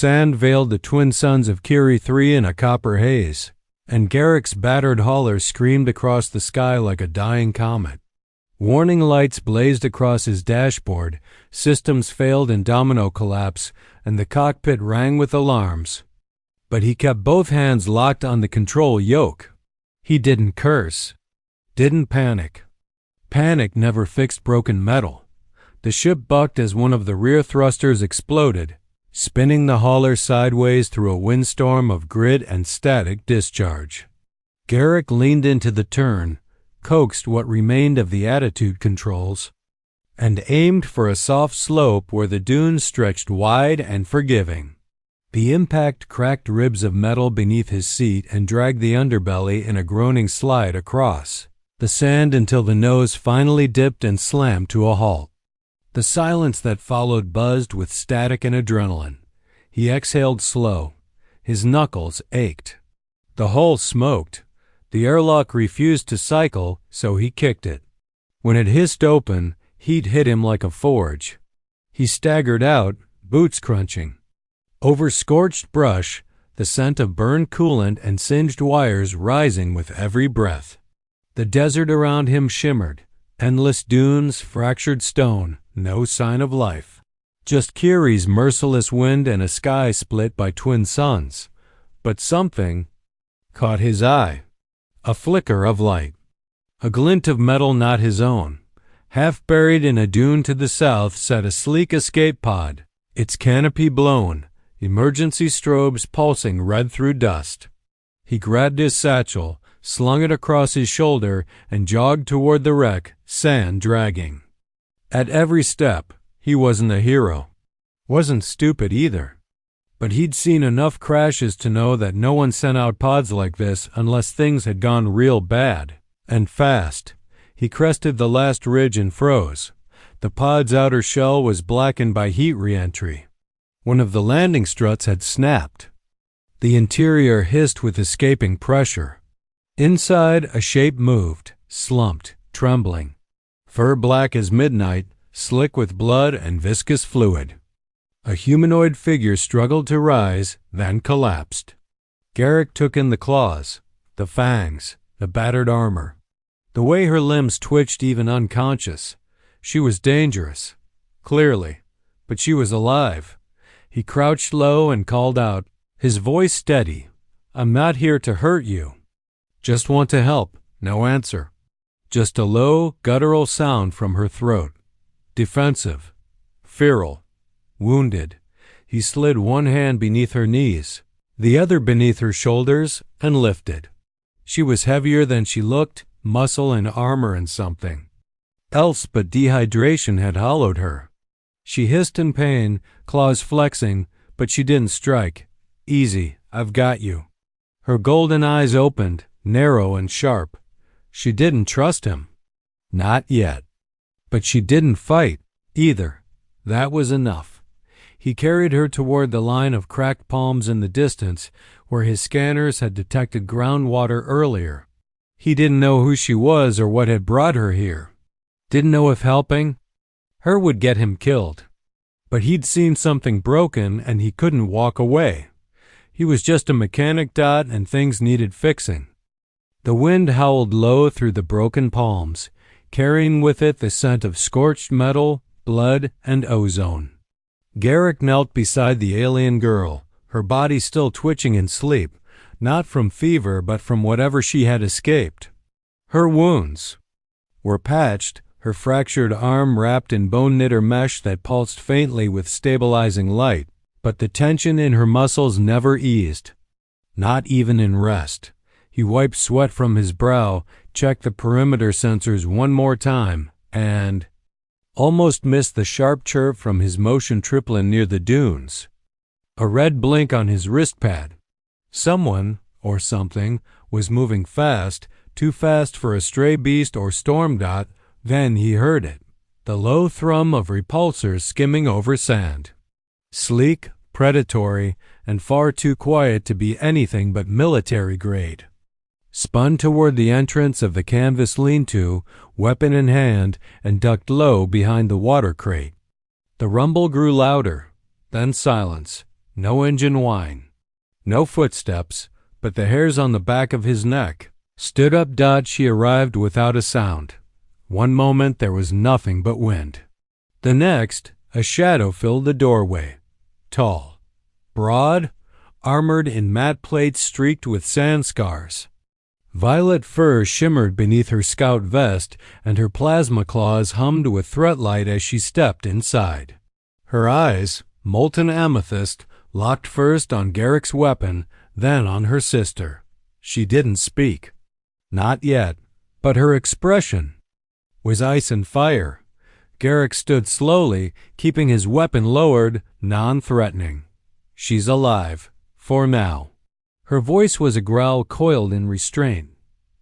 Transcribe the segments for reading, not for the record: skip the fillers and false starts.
Sand veiled the twin sons of Kiri 3 in a copper haze, and Garrick's battered hauler screamed across the sky like a dying comet. Warning lights blazed across his dashboard, systems failed in domino collapse, and the cockpit rang with alarms. But he kept both hands locked on the control yoke. He didn't curse, didn't panic. Panic never fixed broken metal. The ship bucked as one of the rear thrusters exploded, spinning the hauler sideways through a windstorm of grit and static discharge. Garrick leaned into the turn, coaxed what remained of the attitude controls, and aimed for a soft slope where the dunes stretched wide and forgiving. The impact cracked ribs of metal beneath his seat and dragged the underbelly in a groaning slide across the sand until the nose finally dipped and slammed to a halt. The silence that followed buzzed with static and adrenaline. He exhaled slow. His knuckles ached. The hull smoked. The airlock refused to cycle, so he kicked it. When it hissed open, heat hit him like a forge. He staggered out, boots crunching. Over scorched brush, the scent of burned coolant and singed wires rising with every breath. The desert around him shimmered. Endless dunes, fractured stone, no sign of life. Just Kiri's merciless wind and a sky split by twin suns. But something caught his eye. A flicker of light. A glint of metal not his own. Half buried in a dune to the south sat a sleek escape pod, its canopy blown, emergency strobes pulsing red through dust. He grabbed his satchel, slung it across his shoulder, and jogged toward the wreck, sand dragging. At every step, he wasn't a hero. Wasn't stupid either. But he'd seen enough crashes to know that no one sent out pods like this unless things had gone real bad, and fast. He crested the last ridge and froze. The pod's outer shell was blackened by heat re-entry. One of the landing struts had snapped. The interior hissed with escaping pressure. Inside, a shape moved, slumped, trembling. Fur black as midnight, slick with blood and viscous fluid. A humanoid figure struggled to rise, then collapsed. Garrick took in the claws, the fangs, the battered armor. The way her limbs twitched even unconscious. She was dangerous, clearly, but she was alive. He crouched low and called out, his voice steady. "I'm not here to hurt you. Just want to help." No answer. Just a low, guttural sound from her throat. Defensive. Feral. Wounded. He slid one hand beneath her knees, the other beneath her shoulders, and lifted. She was heavier than she looked, muscle and armor and something else, but dehydration had hollowed her. She hissed in pain, claws flexing, but she didn't strike. "Easy, I've got you." Her golden eyes opened, narrow and sharp. She didn't trust him. Not yet. But she didn't fight, either. That was enough. He carried her toward the line of cracked palms in the distance, where his scanners had detected groundwater earlier. He didn't know who she was or what had brought her here. Didn't know if helping her would get him killed. But he'd seen something broken and he couldn't walk away. He was just a mechanic dot and things needed fixing. The wind howled low through the broken palms, carrying with it the scent of scorched metal, blood, and ozone. Garrick knelt beside the alien girl, her body still twitching in sleep, not from fever but from whatever she had escaped. Her wounds were patched, her fractured arm wrapped in bone-knitter mesh that pulsed faintly with stabilizing light, but the tension in her muscles never eased, not even in rest. He wiped sweat from his brow, checked the perimeter sensors one more time, and almost missed the sharp chirp from his motion triplet near the dunes. A red blink on his wrist pad. Someone, or something, was moving fast, too fast for a stray beast or storm dot. Then he heard it, the low thrum of repulsors skimming over sand. Sleek, predatory, and far too quiet to be anything but military grade. Spun toward the entrance of the canvas lean-to, weapon in hand, and ducked low behind the water crate. The rumble grew louder, then silence, no engine whine. No footsteps, but the hairs on the back of his neck stood up. She arrived without a sound. One moment there was nothing but wind. The next, a shadow filled the doorway. Tall, broad, armored in matte plates streaked with sand scars. Violet fur shimmered beneath her scout vest, and her plasma claws hummed with threat light as she stepped inside. Her eyes, molten amethyst, locked first on Garrick's weapon, then on her sister. She didn't speak. Not yet, but her expression was ice and fire. Garrick stood slowly, keeping his weapon lowered, non-threatening. She's alive, for now. Her voice was a growl coiled in restraint.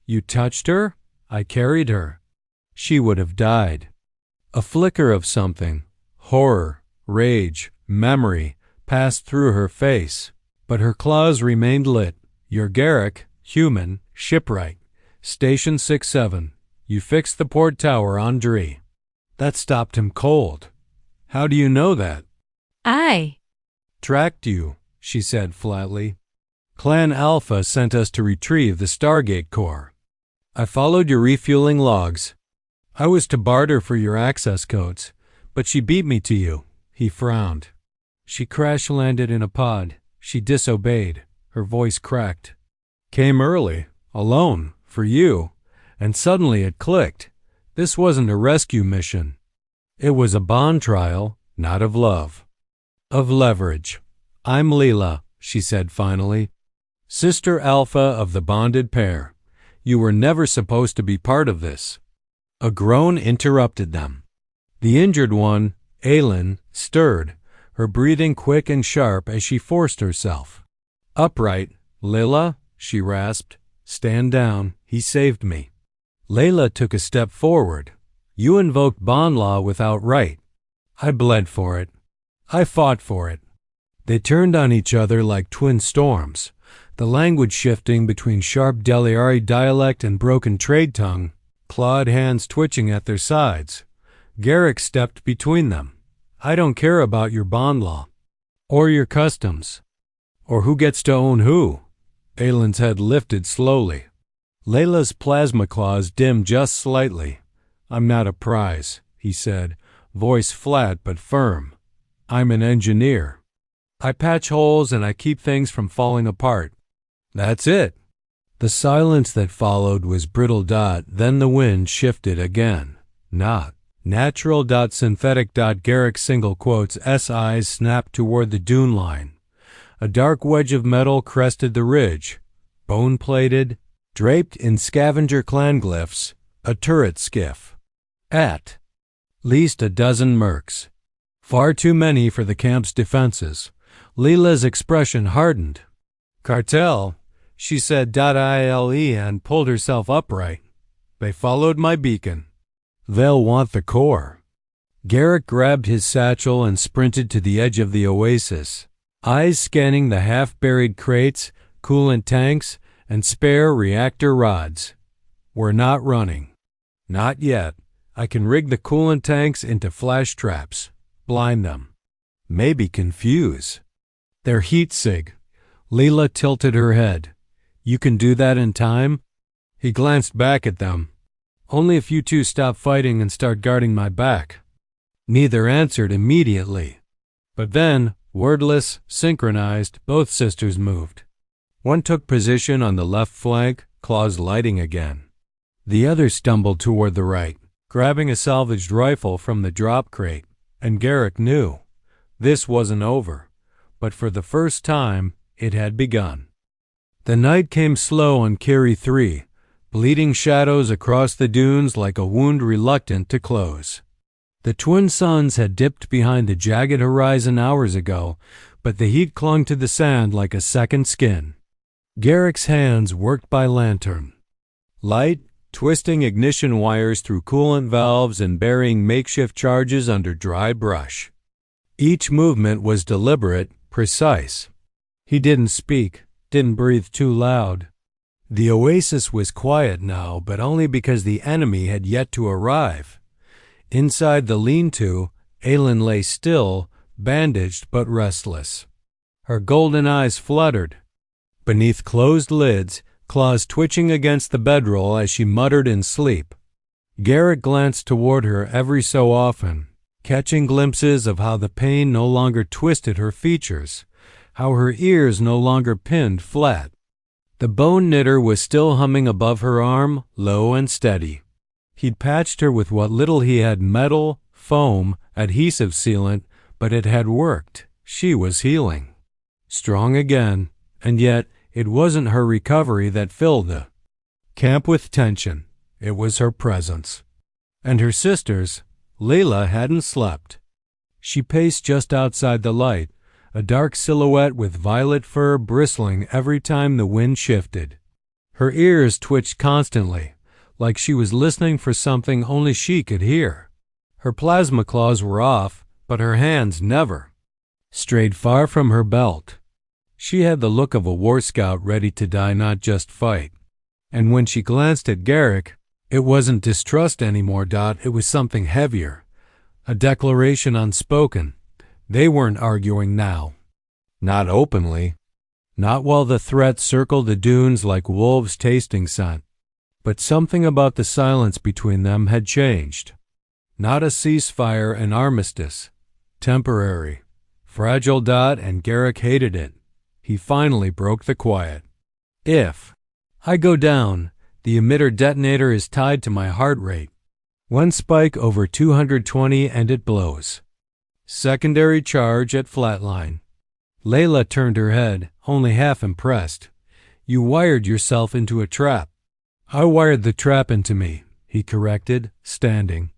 You touched her? I carried her. She would have died. A flicker of something, horror, rage, memory, passed through her face, but her claws remained lit. You're Garrick, human, shipwright. Station 6-7. You fixed the port tower on Dree. That stopped him cold. How do you know that? I tracked you, she said flatly. Clan Alpha sent us to retrieve the Stargate core. I followed your refueling logs. I was to barter for your access codes, but she beat me to you. He frowned. She crash-landed in a pod. She disobeyed. Her voice cracked. Came early, alone, for you, and suddenly it clicked. This wasn't a rescue mission. It was a bond trial, not of love. Of leverage. I'm Leela, she said finally. Sister Alpha of the bonded pair. You were never supposed to be part of this. A groan interrupted them. The injured one, Aylin, stirred, her breathing quick and sharp as she forced herself. Upright, Lila, she rasped. Stand down, he saved me. Layla took a step forward. You invoked bondlaw without right. I bled for it. I fought for it. They turned on each other like twin storms, the language shifting between sharp Deliari dialect and broken trade tongue, clawed hands twitching at their sides. Garrick stepped between them. I don't care about your bondlaw, or your customs, or who gets to own who. Aylin's head lifted slowly. Layla's plasma claws dimmed just slightly. I'm not a prize, he said, voice flat but firm. I'm an engineer. I patch holes and I keep things from falling apart. That's it. The silence that followed was brittle. Then the wind shifted again. Not. Natural. Synthetic. Garrick single quotes. eyes snapped toward the dune line. A dark wedge of metal crested the ridge. Bone-plated, draped in scavenger clan glyphs, a turret skiff. At least a dozen mercs. Far too many for the camp's defenses. Leela's expression hardened. Cartel, she said .ile and pulled herself upright. They followed my beacon. They'll want the core. Garrick grabbed his satchel and sprinted to the edge of the oasis, eyes scanning the half-buried crates, coolant tanks, and spare reactor rods. We're not running. Not yet. I can rig the coolant tanks into flash traps, blind them, maybe confuse. They're heat sig. Leela tilted her head. You can do that in time? He glanced back at them. Only if you two stop fighting and start guarding my back. Neither answered immediately. But then, wordless, synchronized, both sisters moved. One took position on the left flank, claws lighting again. The other stumbled toward the right, grabbing a salvaged rifle from the drop crate, and Garrick knew. This wasn't over, but for the first time, it had begun. The night came slow on Kiri 3, bleeding shadows across the dunes like a wound reluctant to close. The twin suns had dipped behind the jagged horizon hours ago, but the heat clung to the sand like a second skin. Garrick's hands worked by lantern. Light, twisting ignition wires through coolant valves and burying makeshift charges under dry brush. Each movement was deliberate, precise. He didn't speak, didn't breathe too loud. The oasis was quiet now, but only because the enemy had yet to arrive. Inside the lean-to, Aylin lay still, bandaged but restless. Her golden eyes fluttered. Beneath closed lids, claws twitching against the bedroll as she muttered in sleep. Garrick glanced toward her every so often, catching glimpses of how the pain no longer twisted her features, how her ears no longer pinned flat. The bone knitter was still humming above her arm, low and steady. He'd patched her with what little he had: metal, foam, adhesive sealant, but it had worked. She was healing. Strong again, and yet it wasn't her recovery that filled the camp with tension. It was her presence. And her sisters, Layla, hadn't slept. She paced just outside the light, a dark silhouette with violet fur bristling every time the wind shifted. Her ears twitched constantly, like she was listening for something only she could hear. Her plasma claws were off, but her hands never strayed far from her belt. She had the look of a war scout ready to die, not just fight. And when she glanced at Garrick, it wasn't distrust anymore, it was something heavier, a declaration unspoken. They weren't arguing now. Not openly. Not while the threat circled the dunes like wolves tasting scent. But something about the silence between them had changed. Not a ceasefire, an armistice. Temporary. Fragile, and Garrick hated it. He finally broke the quiet. If I go down, the emitter detonator is tied to my heart rate. One spike over 220 and it blows. Secondary charge at flatline. Layla turned her head, only half impressed. You wired yourself into a trap. I wired the trap into me, he corrected, standing.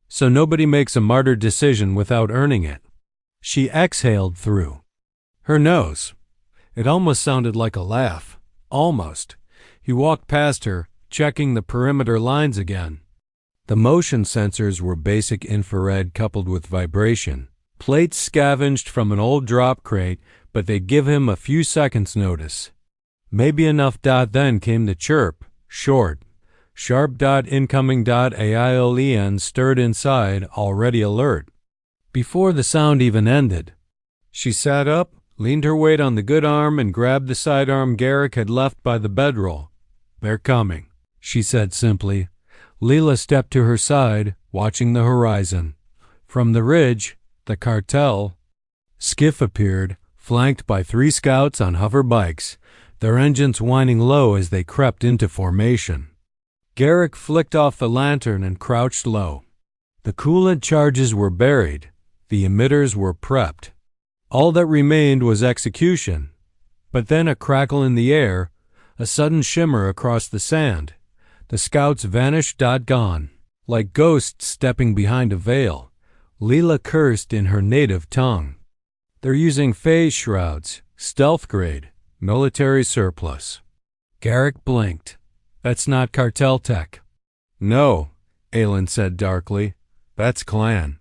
So nobody makes a martyr decision without earning it. She exhaled through her nose. It almost sounded like a laugh. Almost. He walked past her, checking the perimeter lines again. The motion sensors were basic infrared coupled with vibration. Plates scavenged from an old drop crate, but they'd give him a few seconds' notice. Maybe enough. Then came the chirp, short. Sharp. Incoming. AIOLEN stirred inside, already alert. Before the sound even ended, she sat up, leaned her weight on the good arm, and grabbed the sidearm Garrick had left by the bedroll. They're coming, she said simply. Leela stepped to her side, watching the horizon. From the ridge, the cartel skiff appeared, flanked by 3 scouts on hover bikes, their engines whining low as they crept into formation. Garrick flicked off the lantern and crouched low. The coolant charges were buried. The emitters were prepped. All that remained was execution. But then a crackle in the air, a sudden shimmer across the sand. The scouts vanished. Gone. Like ghosts stepping behind a veil. Leela cursed in her native tongue. They're using phase shrouds, stealth grade, military surplus. Garrick blinked. That's not cartel tech. No, Aelin said darkly. That's clan.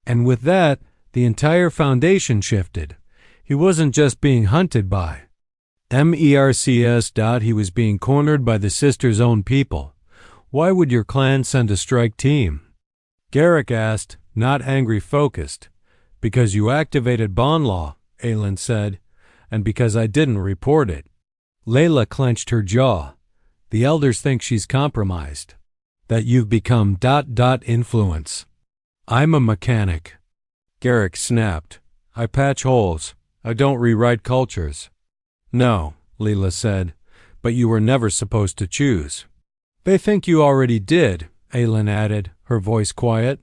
And with that, the entire foundation shifted. He wasn't just being hunted by MERCS. He was being cornered by the sisters' own people. Why would your clan send a strike team? Garrick asked, not angry, focused. Because you activated bondlaw, Aelin said, and because I didn't report it. Layla clenched her jaw. The elders think she's compromised. That you've become ... influence. I'm a mechanic. Garrick snapped. I patch holes. I don't rewrite cultures. No, Leela said, but you were never supposed to choose. They think you already did, Aelin added, her voice quiet.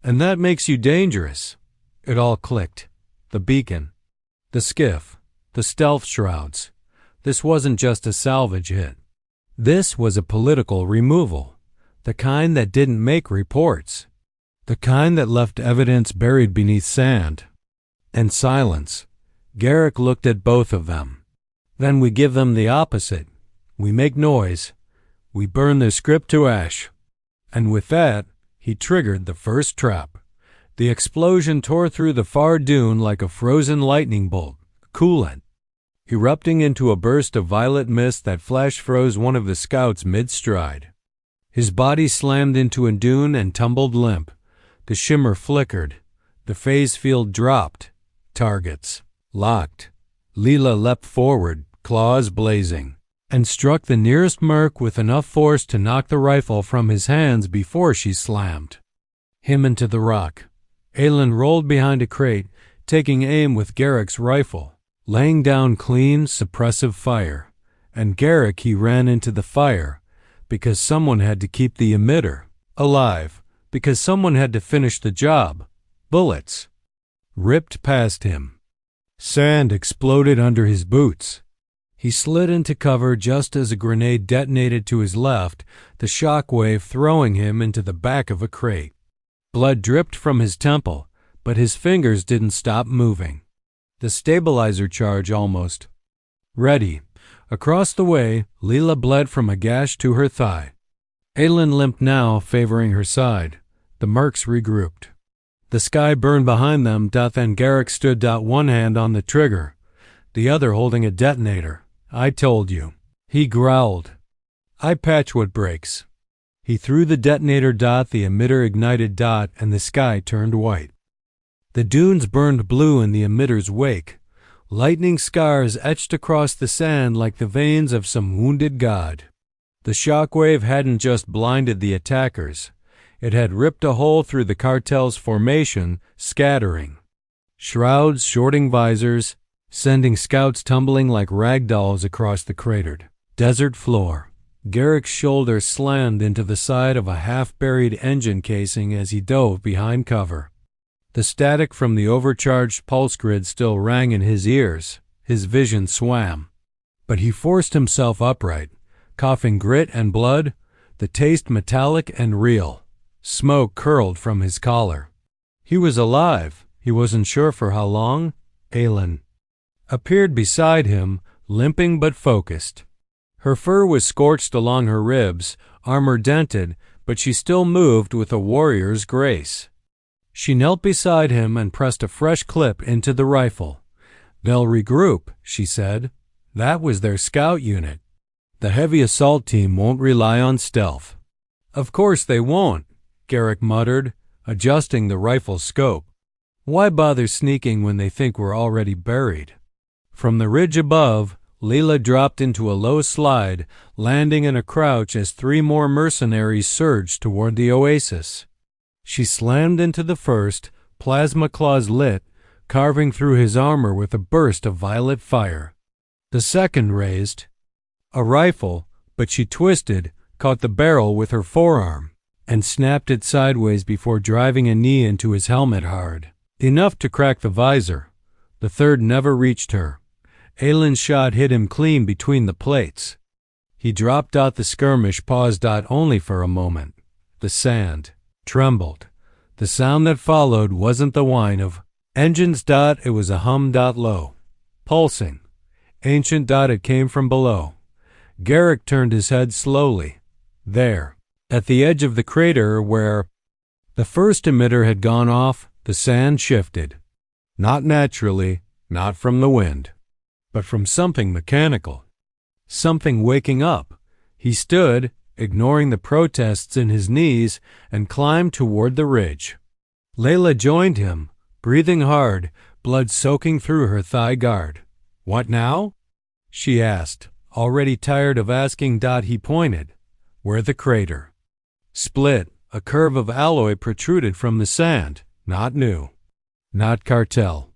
And that makes you dangerous. It all clicked. The beacon. The skiff. The stealth shrouds. This wasn't just a salvage hit. This was a political removal. The kind that didn't make reports. The kind that left evidence buried beneath sand. And silence. Garrick looked at both of them. Then we give them the opposite. We make noise. We burn their script to ash. And with that, he triggered the first trap. The explosion tore through the far dune like a frozen lightning bolt, coolant, erupting into a burst of violet mist that flash froze one of the scouts mid-stride. His body slammed into a dune and tumbled limp. The shimmer flickered. The phase field dropped. Targets. Locked. Leela leapt forward, claws blazing, and struck the nearest merc with enough force to knock the rifle from his hands before she slammed him into the rock. Aelin rolled behind a crate, taking aim with Garrick's rifle, laying down clean, suppressive fire. And Garrick, he ran into the fire, because someone had to keep the emitter alive, because someone had to finish the job. Bullets ripped past him. Sand exploded under his boots. He slid into cover just as a grenade detonated to his left, the shock wave throwing him into the back of a crate. Blood dripped from his temple, but his fingers didn't stop moving. The stabilizer charge almost ready. Across the way, Leela bled from a gash to her thigh. Aelin limped now, favoring her side. The mercs regrouped. The sky burned behind them. Then Garrick stood. One hand on the trigger, the other holding a detonator. "I told you," he growled. "I patch what breaks." He threw the detonator. The emitter ignited. And the sky turned white. The dunes burned blue in the emitter's wake. Lightning scars etched across the sand like the veins of some wounded god. The shockwave hadn't just blinded the attackers. It had ripped a hole through the cartel's formation, scattering shrouds, shorting visors, sending scouts tumbling like rag dolls across the cratered desert floor. Garrick's shoulder slammed into the side of a half-buried engine casing as he dove behind cover. The static from the overcharged pulse grid still rang in his ears. His vision swam. But he forced himself upright, coughing grit and blood, the taste metallic and real. Smoke curled from his collar. He was alive. He wasn't sure for how long. Aelin appeared beside him, limping but focused. Her fur was scorched along her ribs, armor dented, but she still moved with a warrior's grace. She knelt beside him and pressed a fresh clip into the rifle. "They'll regroup," she said. "That was their scout unit. The heavy assault team won't rely on stealth." "Of course they won't," Garrick muttered, adjusting the rifle's scope. "Why bother sneaking when they think we're already buried?" From the ridge above, Leela dropped into a low slide, landing in a crouch as 3 more mercenaries surged toward the oasis. She slammed into the first, plasma claws lit, carving through his armor with a burst of violet fire. The second raised a rifle, but she twisted, caught the barrel with her forearm, and snapped it sideways before driving a knee into his helmet hard, enough to crack the visor. The third never reached her. Aelin's shot hit him clean between the plates. He dropped. The skirmish paused. Only for a moment. The sand trembled. The sound that followed wasn't the whine of engines. It was a hum. Low, pulsing, ancient. It came from below. Garrick turned his head slowly. There, at the edge of the crater where the first emitter had gone off, the sand shifted. Not naturally, not from the wind, but from something mechanical. Something waking up. He stood, ignoring the protests in his knees, and climbed toward the ridge. Leela joined him, breathing hard, blood soaking through her thigh guard. "What now?" she asked, already tired of asking. He pointed. Where the crater split, a curve of alloy protruded from the sand. Not new. Not cartel.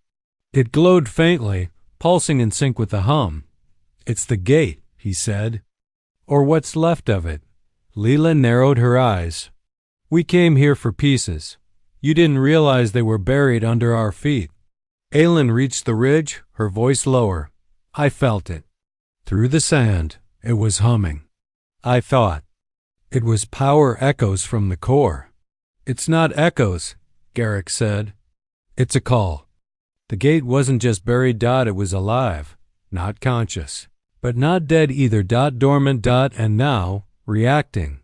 It glowed faintly, pulsing in sync with the hum. "It's the gate," he said. "Or what's left of it." Leela narrowed her eyes. "We came here for pieces. You didn't realize they were buried under our feet." Aelin reached the ridge, her voice lower. "I felt it. Through the sand, it was humming. I thought it was power echoes from the core." "It's not echoes," Garrick said. "It's a call. The gate wasn't just buried. It was alive, not conscious, but not dead either. Dormant. And now, reacting.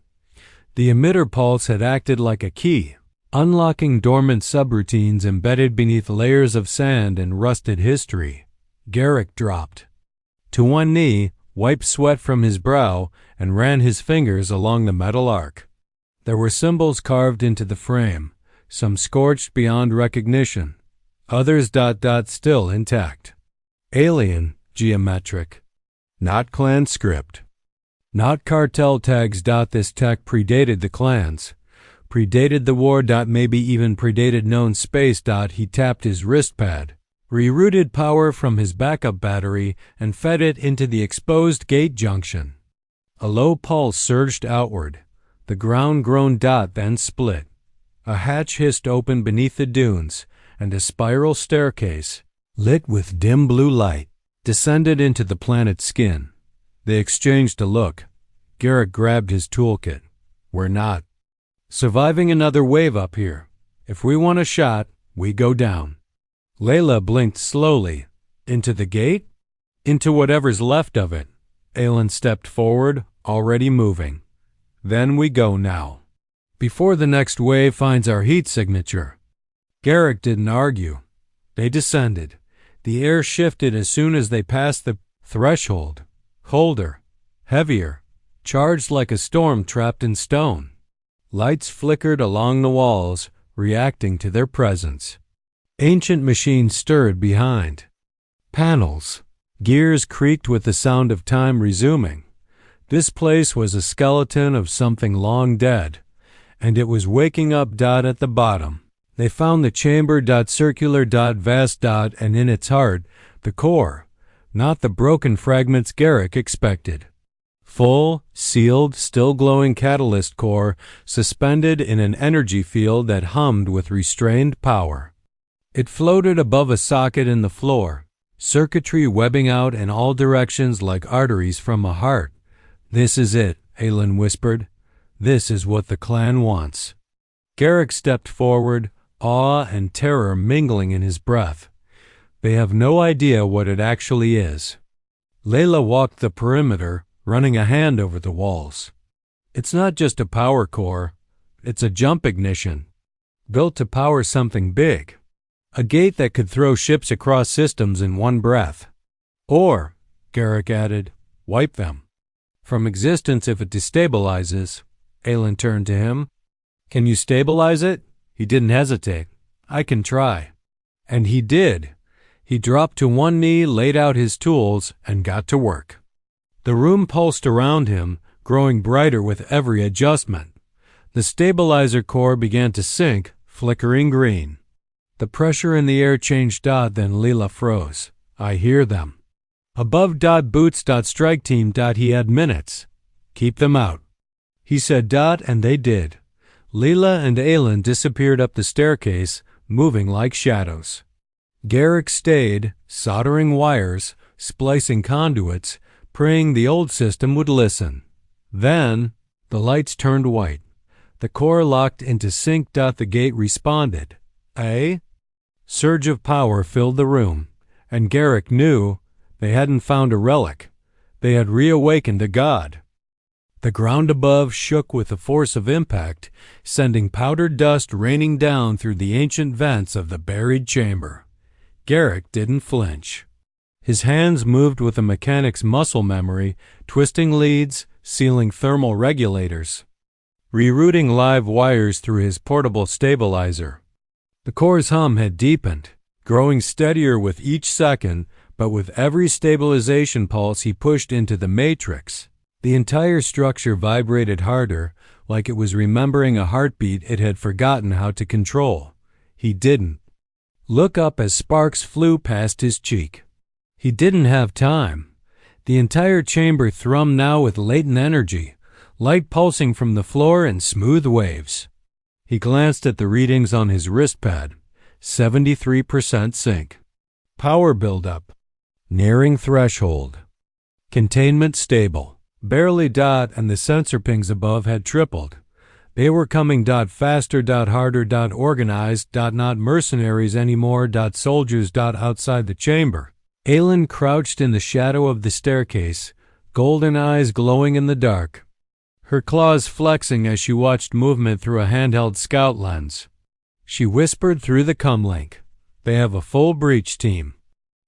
The emitter pulse had acted like a key, unlocking dormant subroutines embedded beneath layers of sand and rusted history. Garrick dropped to one knee, wiped sweat from his brow, and ran his fingers along the metal arc. There were symbols carved into the frame, some scorched beyond recognition, others still intact. Alien, geometric. Not clan script. Not cartel tags. This tech predated the clans. Predated the war. Maybe even predated known space. He tapped his wrist pad, rerouted power from his backup battery, and fed it into the exposed gate junction. A low pulse surged outward. The ground groaned. Then split. A hatch hissed open beneath the dunes, and a spiral staircase, lit with dim blue light, descended into the planet's skin. They exchanged a look. Garrick grabbed his toolkit. We're not surviving another wave up here. If we want a shot, we go down. Layla blinked slowly. Into the gate? Into whatever's left of it. Aelin stepped forward, already moving. Then we go now. Before the next wave finds our heat signature. Garrick didn't argue. They descended. The air shifted as soon as they passed the threshold. Colder, heavier, charged like a storm trapped in stone. Lights flickered along the walls, reacting to their presence. Ancient machines stirred behind. Panels. Gears creaked with the sound of time resuming. This place was a skeleton of something long dead, and it was waking up. At the bottom. They found the chamber. Circular. Vast. And in its heart, the core, not the broken fragments Garrick expected. Full, sealed, still glowing catalyst core suspended in an energy field that hummed with restrained power. It floated above a socket in the floor, circuitry webbing out in all directions like arteries from a heart. This is it, Aelin whispered. This is what the clan wants. Garrick stepped forward, awe and terror mingling in his breath. They have no idea what it actually is. Layla walked the perimeter, running a hand over the walls. It's not just a power core, it's a jump ignition, built to power something big. A gate that could throw ships across systems in one breath. Or, Garrick added, wipe them from existence if it destabilizes. Aelin turned to him. Can you stabilize it? He didn't hesitate. I can try. And he did. He dropped to one knee, laid out his tools, and got to work. The room pulsed around him, growing brighter with every adjustment. The stabilizer core began to sink, flickering green. The pressure in the air changed. Then Leela froze. I hear them. Above. Boots. Strike team. He had minutes. Keep them out. He said. And they did. Leela and Aelin disappeared up the staircase, moving like shadows. Garrick stayed, soldering wires, splicing conduits, praying the old system would listen. Then, the lights turned white. The core locked into sync. The gate responded. A surge of power filled the room, and Garrick knew they hadn't found a relic. They had reawakened a god. The ground above shook with the force of impact, sending powdered dust raining down through the ancient vents of the buried chamber. Garrick didn't flinch. His hands moved with a mechanic's muscle memory, twisting leads, sealing thermal regulators, rerouting live wires through his portable stabilizer. The core's hum had deepened, growing steadier with each second, but with every stabilization pulse he pushed into the matrix, the entire structure vibrated harder, like it was remembering a heartbeat it had forgotten how to control. He didn't look up as sparks flew past his cheek. He didn't have time. The entire chamber thrummed now with latent energy, light pulsing from the floor in smooth waves. He glanced at the readings on his wrist pad. 73% sync. Power buildup. Nearing threshold. Containment stable. Barely. And the sensor pings above had tripled. They were coming. Faster. Harder. Organized. Not mercenaries anymore. Soldiers. Outside the chamber. Aelin crouched in the shadow of the staircase, golden eyes glowing in the dark, her claws flexing as she watched movement through a handheld scout lens. She whispered through the comlink. They have a full breach team.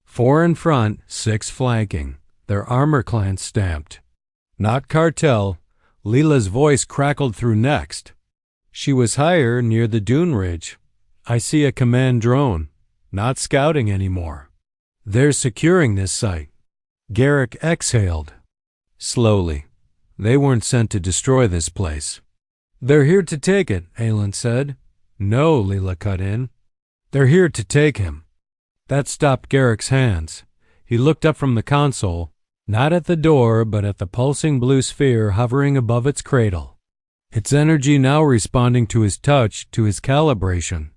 4 in front, 6 flanking, their armor clans stamped. Not cartel. Leela's voice crackled through next. She was higher, near the dune ridge. I see a command drone. Not scouting anymore. They're securing this site. Garrick exhaled. Slowly. They weren't sent to destroy this place. They're here to take it, Aelin said. No, Leela cut in. They're here to take him. That stopped Garrick's hands. He looked up from the console, not at the door, but at the pulsing blue sphere hovering above its cradle. Its energy now responding to his touch, to his calibration,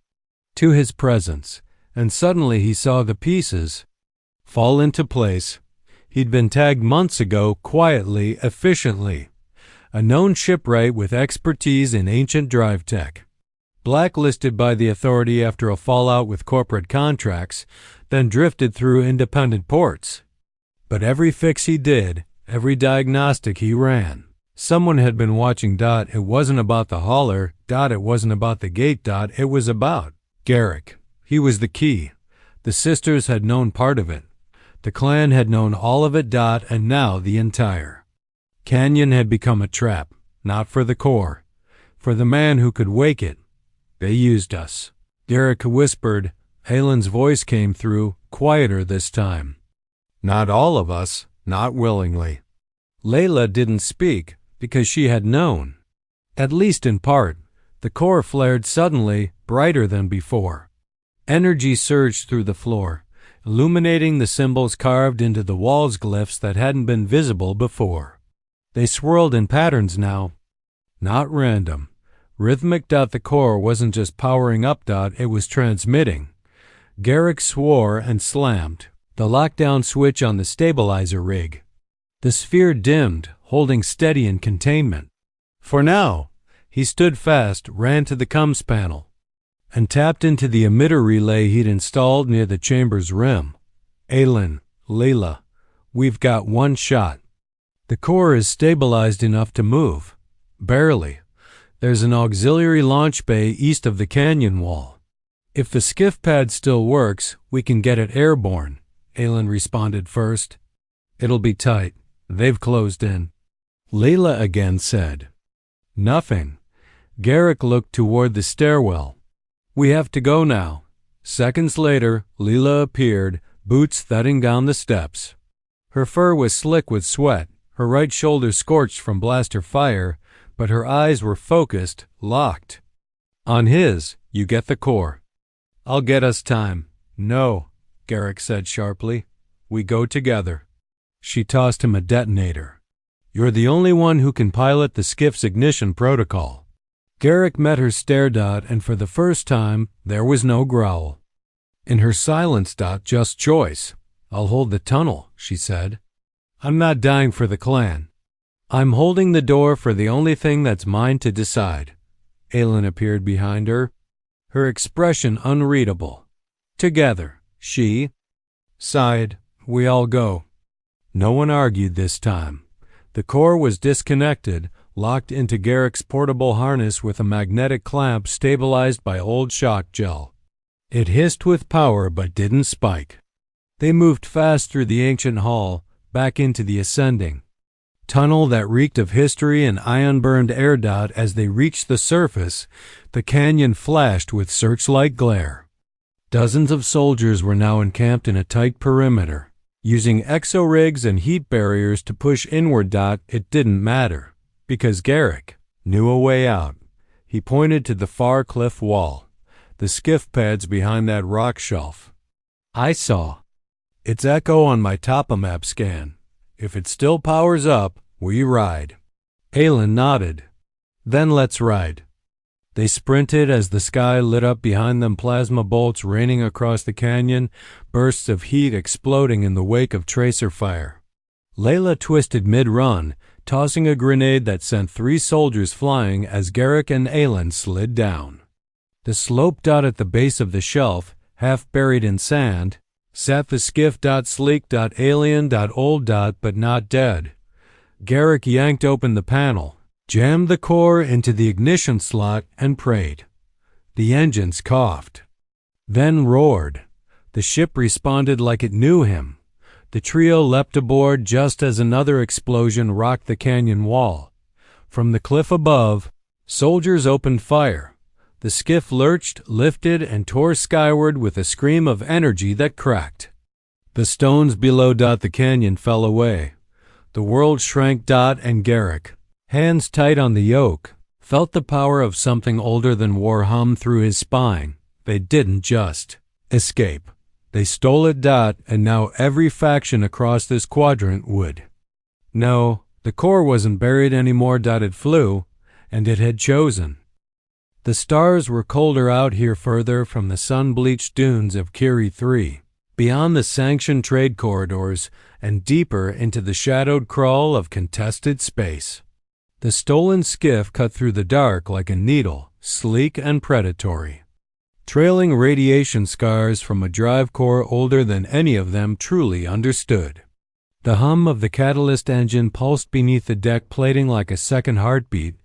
to his presence, and suddenly he saw the pieces fall into place. He'd been tagged months ago, quietly, efficiently. A known shipwright with expertise in ancient drive tech. Blacklisted by the authority after a fallout with corporate contracts, then drifted through independent ports. But every fix he did, every diagnostic he ran, someone had been watching. It wasn't about the hauler. It wasn't about the gate. It was about Garrick. He was the key. The sisters had known part of it. The clan had known all of it. And now the entire canyon had become a trap, not for the core, for the man who could wake it. They used us. Garrick whispered. Aelin's voice came through, quieter this time. Not all of us, not willingly. Layla didn't speak because she had known. At least in part. The core flared suddenly, brighter than before. Energy surged through the floor, illuminating the symbols carved into the walls, glyphs that hadn't been visible before. They swirled in patterns now. Not random. Rhythmic. The core wasn't just powering up. It was transmitting. Garrick swore and slammed the lockdown switch on the stabilizer rig. The sphere dimmed, holding steady in containment. For now, he stood fast, ran to the comms panel, and tapped into the emitter relay he'd installed near the chamber's rim. Aelin, Leela, we've got one shot. The core is stabilized enough to move. Barely. There's an auxiliary launch bay east of the canyon wall. If the skiff pad still works, we can get it airborne, Aelin responded first. It'll be tight. They've closed in. Leela again said. Nothing. Garrick looked toward the stairwell. We have to go now. Seconds later, Leela appeared, boots thudding down the steps. Her fur was slick with sweat, her right shoulder scorched from blaster fire, but her eyes were focused, locked. On his, you get the core. I'll get us time. No, Garrick said sharply. We go together. She tossed him a detonator. You're the only one who can pilot the skiff's ignition protocol. Garrick met her stare. And for the first time, there was no growl. In her silence. Just choice. I'll hold the tunnel, she said. I'm not dying for the clan. I'm holding the door for the only thing that's mine to decide. Aelin appeared behind her, her expression unreadable. Together, she sighed. We all go. No one argued this time. The core was disconnected, locked into Garrick's portable harness with a magnetic clamp stabilized by old shock gel. It hissed with power but didn't spike. They moved fast through the ancient hall, back into the ascending tunnel that reeked of history and ion-burned air. As they reached the surface, the canyon flashed with searchlight glare. Dozens of soldiers were now encamped in a tight perimeter, using exo-rigs and heat barriers to push inward. It didn't matter, because Garrick knew a way out. He pointed to the far cliff wall, the skiff pads behind that rock shelf. I saw its echo on my topomap scan. If it still powers up, we ride. Aelin nodded. Then let's ride. They sprinted as the sky lit up behind them, plasma bolts raining across the canyon, bursts of heat exploding in the wake of tracer fire. Layla twisted mid-run, tossing a grenade that sent 3 soldiers flying as Garrick and Aelin slid down. The slope. At the base of the shelf, half buried in sand, sat the skiff. Sleek. Alien. Old. But not dead. Garrick yanked open the panel, jammed the core into the ignition slot, and prayed. The engines coughed, then roared. The ship responded like it knew him. The trio leapt aboard just as another explosion rocked the canyon wall. From the cliff above, soldiers opened fire. The skiff lurched, lifted, and tore skyward with a scream of energy that cracked. The stones below the canyon fell away. The world shrank. And Garrick, hands tight on the yoke, felt the power of something older than war hum through his spine. They didn't just escape. They stole it. And now every faction across this quadrant would. No, the core wasn't buried anymore. It flew, and it had chosen. The stars were colder out here, further from the sun-bleached dunes of Kiri 3, beyond the sanctioned trade corridors, and deeper into the shadowed crawl of contested space. The stolen skiff cut through the dark like a needle, sleek and predatory, trailing radiation scars from a drive core older than any of them truly understood. The hum of the catalyst engine pulsed beneath the deck plating like a second heartbeat,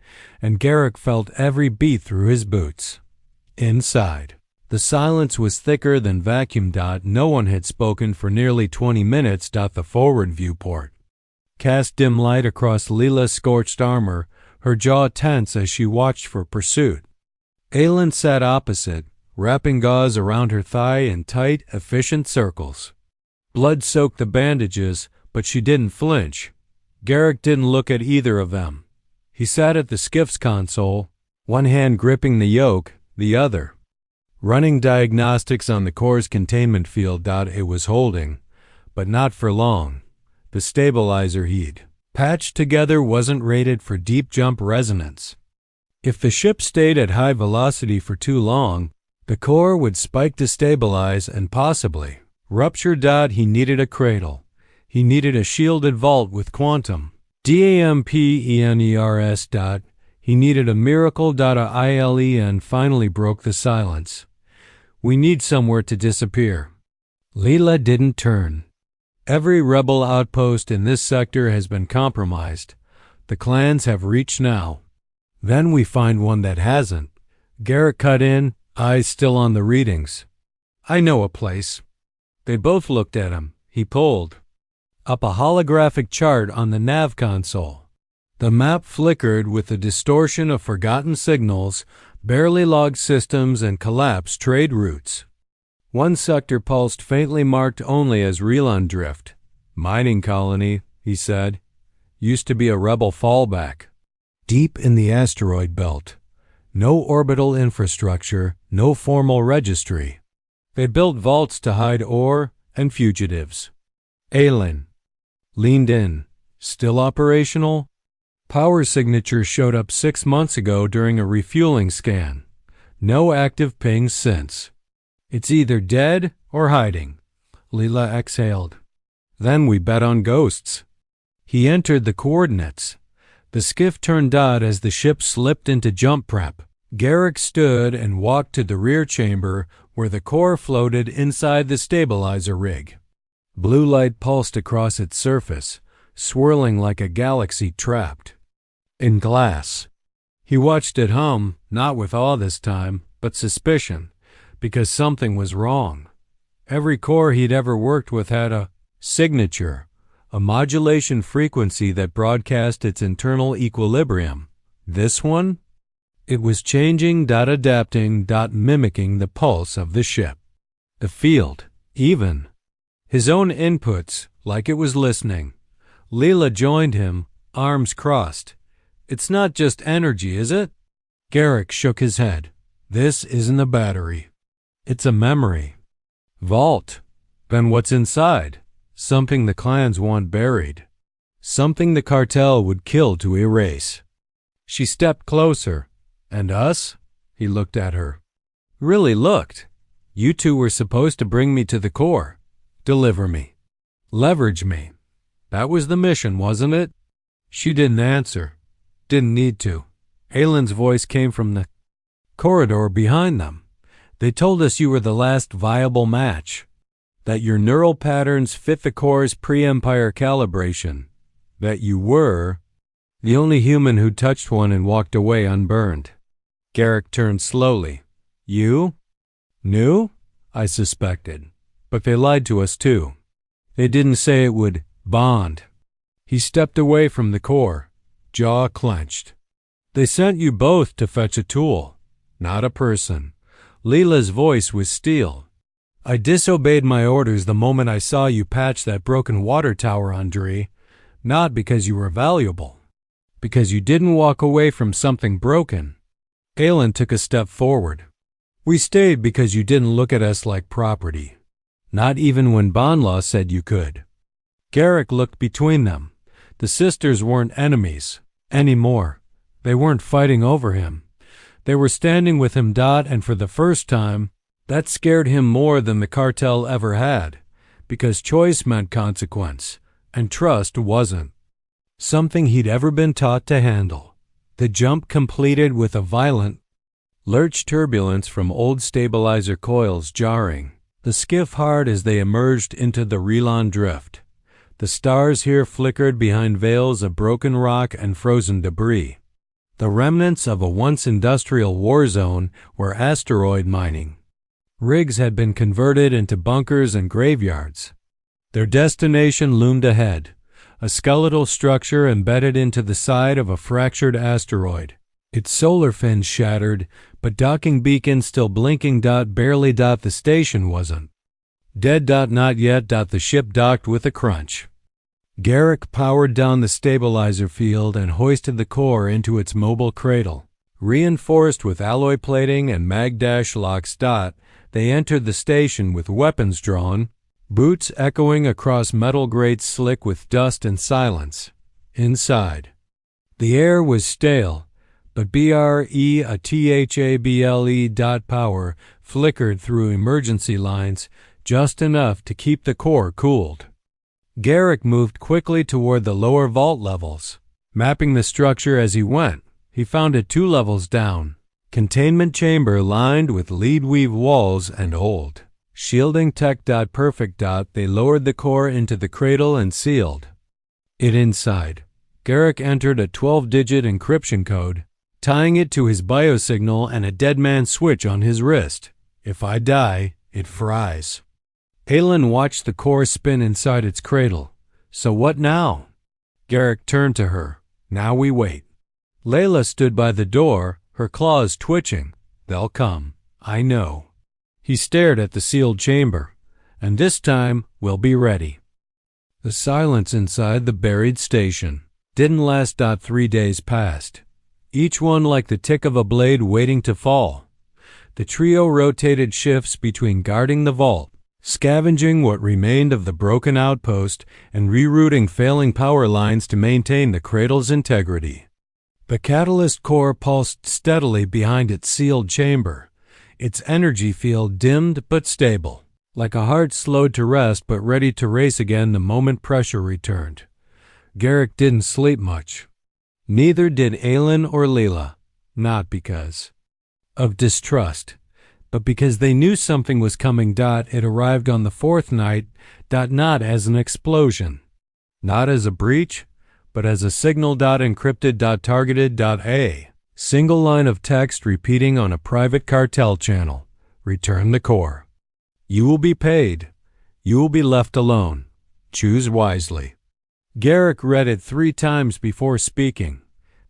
and Garrick felt every beat through his boots. Inside, the silence was thicker than vacuum. No one had spoken for nearly 20 minutes. The forward viewport cast dim light across Leela's scorched armor, her jaw tense as she watched for pursuit. Aelin sat opposite, wrapping gauze around her thigh in tight, efficient circles. Blood soaked the bandages, but she didn't flinch. Garrick didn't look at either of them. He sat at the skiff's console, one hand gripping the yoke, the other running diagnostics on the core's containment field. It was holding, but not for long. The stabilizer he'd patched together wasn't rated for deep jump resonance. If the ship stayed at high velocity for too long, the core would spike destabilize and possibly rupture. He needed a cradle. He needed a shielded vault with quantum dampers. He needed a miracle. Ilen finally broke the silence. We need somewhere to disappear. Leela didn't turn. Every rebel outpost in this sector has been compromised. The clans have reached now. Then we find one that hasn't. Garrick cut in, eyes still on the readings. I know a place. They both looked at him. He pulled up a holographic chart on the nav console. The map flickered with the distortion of forgotten signals, barely logged systems, and collapsed trade routes. One sector pulsed faintly, marked only as Relon Drift. Mining colony, he said. Used to be a rebel fallback. Deep in the asteroid belt. No orbital infrastructure, no formal registry. They built vaults to hide ore and fugitives. Aelin leaned in. Still operational? Power signature showed up 6 months ago during a refueling scan. No active pings since. It's either dead or hiding. Leela exhaled. Then we bet on ghosts. He entered the coordinates. The skiff turned as the ship slipped into jump prep. Garrick stood and walked to the rear chamber where the core floated inside the stabilizer rig. Blue light pulsed across its surface, swirling like a galaxy trapped in glass. He watched it hum, not with awe this time, but suspicion, because something was wrong. Every core he'd ever worked with had a signature, a modulation frequency that broadcast its internal equilibrium. This one? It was changing, adapting, mimicking the pulse of the ship. The field, even. His own inputs, like it was listening. Leela joined him, arms crossed. It's not just energy, is it? Garrick shook his head. This isn't a battery. It's a memory. Vault. Then what's inside? Something the clans want buried. Something the cartel would kill to erase. She stepped closer. And us? He looked at her. Really looked. You two were supposed to bring me to the core. Deliver me. Leverage me. That was the mission, wasn't it? She didn't answer. Didn't need to. Aelin's voice came from the corridor behind them. They told us you were the last viable match. That your neural patterns fit the core's pre-empire calibration. That you were the only human who touched one and walked away unburned. Garrick turned slowly. You? Knew? I suspected. But they lied to us too. They didn't say it would bond. He stepped away from the core, jaw clenched. They sent you both to fetch a tool, not a person. Leela's voice was steel. I disobeyed my orders the moment I saw you patch that broken water tower, Andre, not because you were valuable, because you didn't walk away from something broken. Aelin took a step forward. We stayed because you didn't look at us like property, not even when bondlaw said you could. Garrick looked between them. The sisters weren't enemies anymore. They weren't fighting over him. They were standing with him, and for the first time, that scared him more than the cartel ever had, because choice meant consequence, and trust wasn't something he'd ever been taught to handle. The jump completed with a violent lurch, turbulence from old stabilizer coils jarring the skiff hard as they emerged into the Relon drift. The stars here flickered behind veils of broken rock and frozen debris. The remnants of a once industrial war zone were asteroid mining. Rigs had been converted into bunkers and graveyards. Their destination loomed ahead, a skeletal structure embedded into the side of a fractured asteroid. Its solar fins shattered, but docking beacons still blinking. Barely. The station wasn't dead. Not yet. The ship docked with a crunch. Garrick powered down the stabilizer field and hoisted the core into its mobile cradle. Reinforced with alloy plating and mag-dash locks. They entered the station with weapons drawn, boots echoing across metal grates slick with dust and silence. Inside, the air was stale, but power flickered through emergency lines just enough to keep the core cooled. Garrick moved quickly toward the lower vault levels, mapping the structure as he went. He found it 2 levels down. Containment chamber lined with lead weave walls and old shielding tech. Perfect. They lowered the core into the cradle and sealed it inside. Garrick entered a 12-digit encryption code, tying it to his biosignal and a dead man switch on his wrist. If I die, it fries. Aelin watched the core spin inside its cradle. So what now? Garrick turned to her. Now we wait. Layla stood by the door, her claws twitching. They'll come. I know. He stared at the sealed chamber. And this time, we'll be ready. The silence inside the buried station didn't last. 3 days passed, each one like the tick of a blade waiting to fall. The trio rotated shifts between guarding the vault, scavenging what remained of the broken outpost, and rerouting failing power lines to maintain the cradle's integrity. The catalyst core pulsed steadily behind its sealed chamber, its energy field dimmed but stable, like a heart slowed to rest but ready to race again the moment pressure returned. Garrick didn't sleep much. Neither did Aelin or Leela, not because of distrust, but because they knew something was coming. It arrived on the 4th night, not as an explosion, not as a breach, but as a signal. Encrypted. Targeted. A single line of text repeating on a private cartel channel. Return the core. You will be paid. You will be left alone. Choose wisely. Garrick read it 3 times before speaking.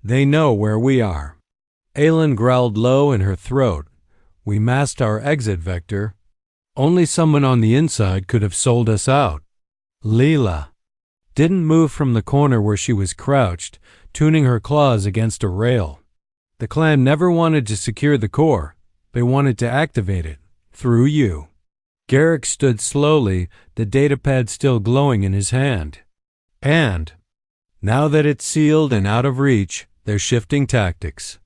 They know where we are. Aelin growled low in her throat. We masked our exit vector. Only someone on the inside could have sold us out. Leela didn't move from the corner where she was crouched, tuning her claws against a rail. The clan never wanted to secure the core. They wanted to activate it. Through you. Garrick stood slowly, the datapad still glowing in his hand. And, now that it's sealed and out of reach, they're shifting tactics.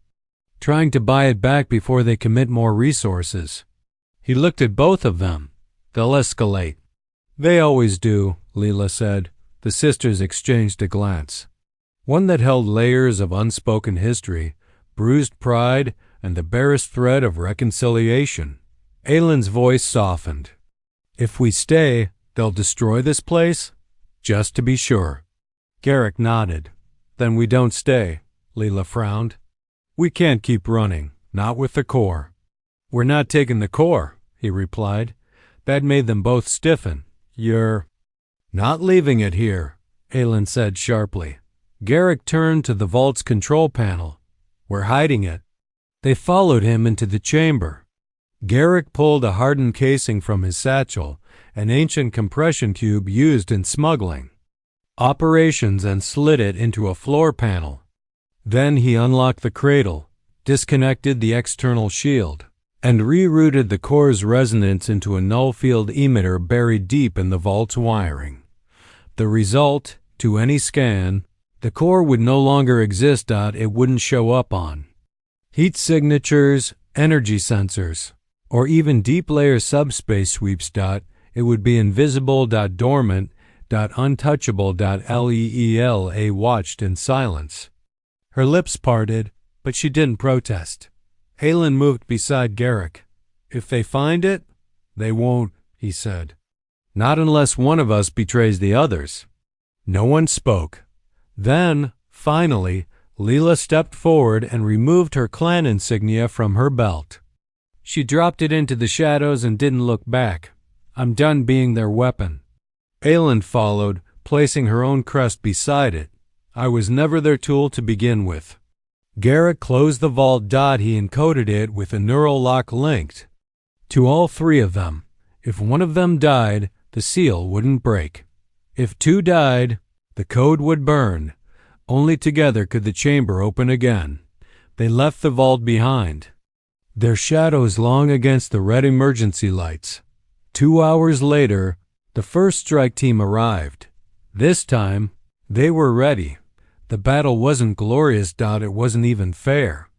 Trying to buy it back before they commit more resources. He looked at both of them. They'll escalate. They always do, Leela said. The sisters exchanged a glance. One that held layers of unspoken history, bruised pride, and the barest thread of reconciliation. Aelin's voice softened. If we stay, they'll destroy this place? Just to be sure. Garrick nodded. Then we don't stay, Leela frowned. We can't keep running, not with the core. We're not taking the core, he replied. That made them both stiffen. You're not leaving it here, Aelin said sharply. Garrick turned to the vault's control panel. We're hiding it. They followed him into the chamber. Garrick pulled a hardened casing from his satchel, an ancient compression tube used in smuggling operations, and slid it into a floor panel. Then he unlocked the cradle, disconnected the external shield, and rerouted the core's resonance into a null-field emitter buried deep in the vault's wiring. The result, to any scan, the core would no longer exist. It wouldn't show up on heat signatures, energy sensors, or even deep-layer subspace sweeps. It would be invisible, dormant, untouchable, leela watched in silence. Her lips parted, but she didn't protest. Aelin moved beside Garrick. "If they find it, they won't," he said. "Not unless one of us betrays the others." No one spoke. Then, finally, Leela stepped forward and removed her clan insignia from her belt. She dropped it into the shadows and didn't look back. "I'm done being their weapon." Aelin followed, placing her own crest beside it. "I was never their tool to begin with." Garrick closed the vault. He encoded it with a neural lock linked to all three of them. If one of them died, the seal wouldn't break. If two died, the code would burn. Only together could the chamber open again. They left the vault behind, their shadows long against the red emergency lights. 2 hours later, the first strike team arrived. This time, they were ready. The battle wasn't glorious. It wasn't even fair.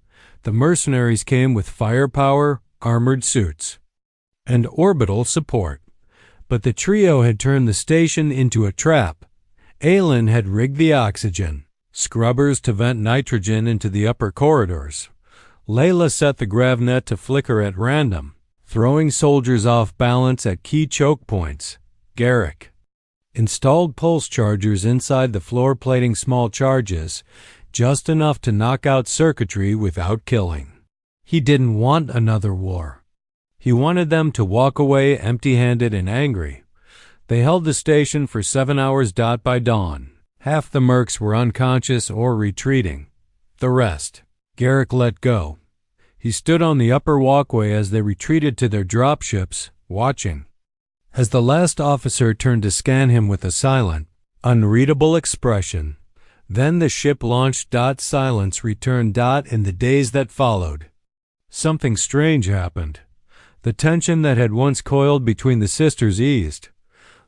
The mercenaries came with firepower, armored suits, and orbital support. But the trio had turned the station into a trap. Aelin had rigged the oxygen scrubbers to vent nitrogen into the upper corridors. Layla set the gravnet to flicker at random, throwing soldiers off balance at key choke points. Garrick installed pulse chargers inside the floor, plating small charges, just enough to knock out circuitry without killing. He didn't want another war. He wanted them to walk away empty-handed and angry. They held the station for 7 hours. By dawn, half the mercs were unconscious or retreating. The rest, Garrick let go. He stood on the upper walkway as they retreated to their dropships, watching. As the last officer turned to scan him with a silent, unreadable expression, then the ship launched. Silence returned. In the days that followed, something strange happened. The tension that had once coiled between the sisters eased.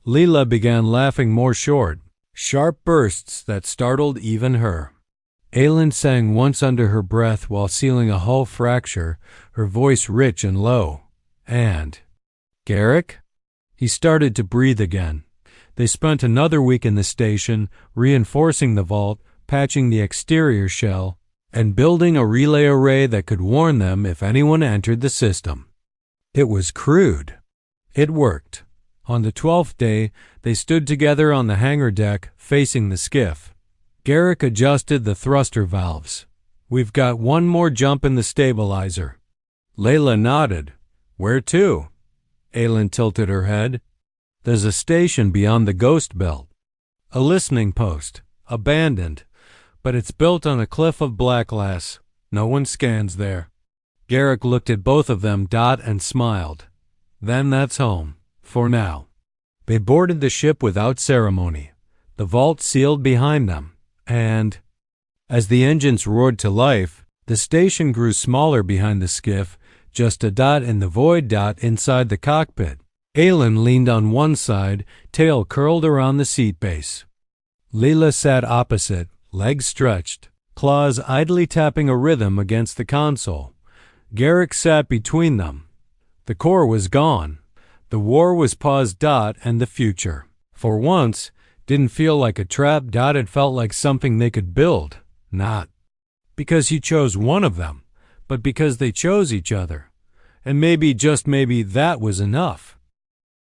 Leela began laughing, more short, sharp bursts that startled even her. Aelin sang once under her breath while sealing a hull fracture, her voice rich and low. "And Garrick?" He started to breathe again. They spent another week in the station, reinforcing the vault, patching the exterior shell, and building a relay array that could warn them if anyone entered the system. It was crude. It worked. On the 12th day, they stood together on the hangar deck, facing the skiff. Garrick adjusted the thruster valves. "We've got one more jump in the stabilizer." Layla nodded. "Where to?" Aelin tilted her head. "There's a station beyond the ghost belt. A listening post. Abandoned. But it's built on a cliff of black glass. No one scans there." Garrick looked at both of them. And smiled. "Then that's home. For now." They boarded the ship without ceremony. The vault sealed behind them. And as the engines roared to life, the station grew smaller behind the skiff, just a dot in the void. Inside the cockpit, Aelin leaned on one side, tail curled around the seat base. Leela sat opposite, legs stretched, claws idly tapping a rhythm against the console. Garrick sat between them. The core was gone. The war was paused. And the future, for once, didn't feel like a trap. It felt like something they could build. Not because he chose one of them, but because they chose each other. And maybe, just maybe, that was enough.